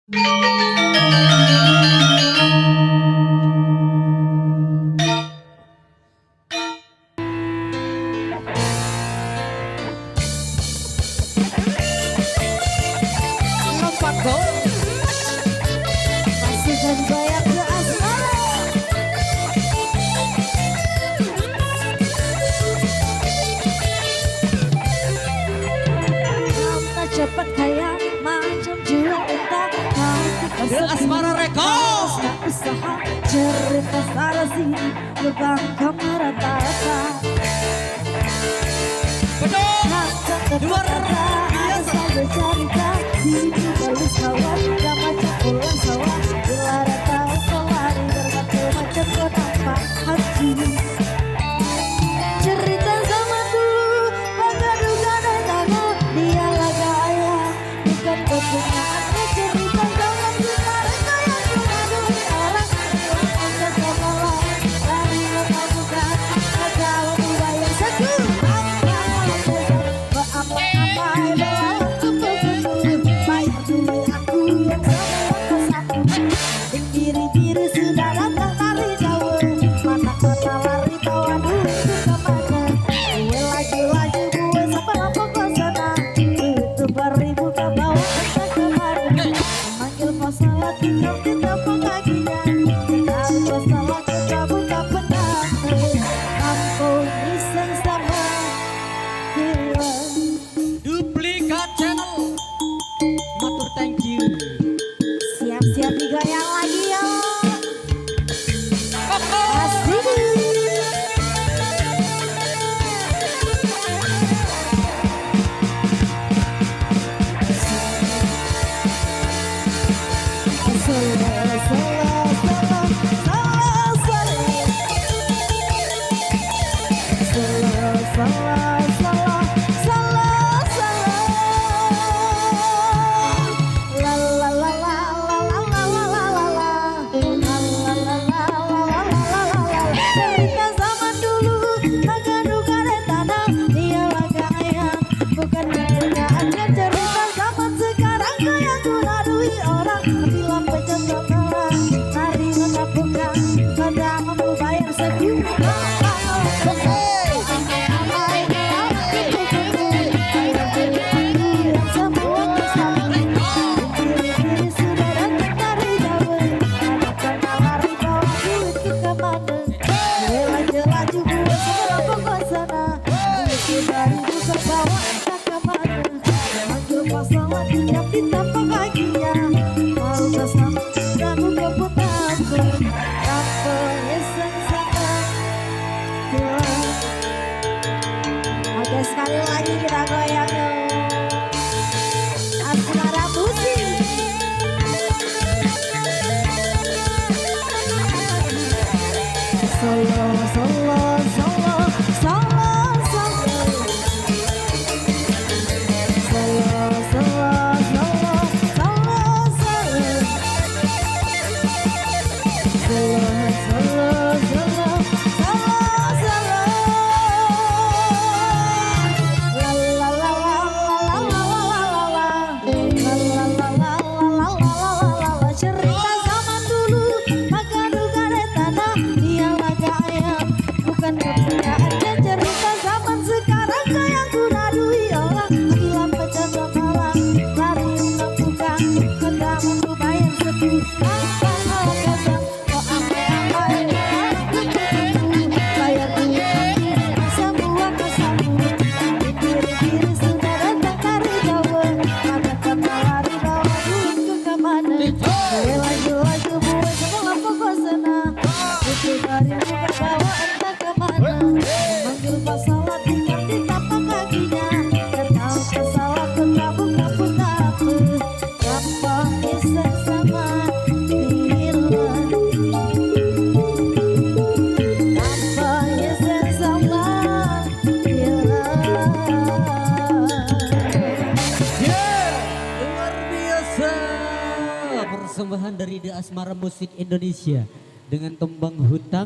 Lompat go. Masukkan goyang ke asmara. Kamu cepat kayak macam jual entah. The Asmara Records. Tak usaha cerita sana sini lubang kamar rata-rata. Betul. Luar biasa bercerita di balus kawan gak macam pulang sawah gelar tahu kelari berbagai macam kau nampak hati cerita zaman dulu bangga duga dan tanah dia laga ayah bukan kepunyaannya cerita zaman sekarang kayak mengadu orang yang sama lain lari melakukan agak membayar satu diri sudah datang lari jauh mana kata lari tawa dulu kemana gue laju-laju gue sampai lampau ke sana itu beribu ke bawah ke kemana memanggil masalah tinggal di tampang kakinya sekali masalah kita buka pedang kampung iseng sama gila Duplikat Channel. Matur thank you. siap-siap digoyang lagi ya asik cerita zaman dulu agak duga dan tanah dia laga ayam bukan kepunyaannya cerita zaman sekarang kayak kuradui orang bilang pecah kalah hari menabungkan kadang mampu bayar sejuta Oke, sekali lagi kita goyang yuk. Asmara musik. Solo, solo, solo, solo, solo. Solo, solo, solo, solo, solo. Solo, solo, solo, solo, solo. La la la la la la la la la. La la la la la la la. Cerita zaman dulu maka duga dan tanah dia laga ayam bukan kepunyaannya cerita zaman sekarang kayak kuradui orang bilang pecah kepala lari menampukan hendak mampu bayar setu apa kadang kok amai-amai bayar duit semua kesambut diri sudah datang dari jauh ada kata lari bawa duit ke kemana gue laju-laju gue semua pokok sana itu dari bukan bawa entah kemana manggil masalah tinggal di tapak kakinya dan tahu masalah ketabung kaput apa gampang iseng sama gila gampang iseng sama gila. Luar biasa. Persembahan dari The Asmara Musik Indonesia dengan tembang hutang.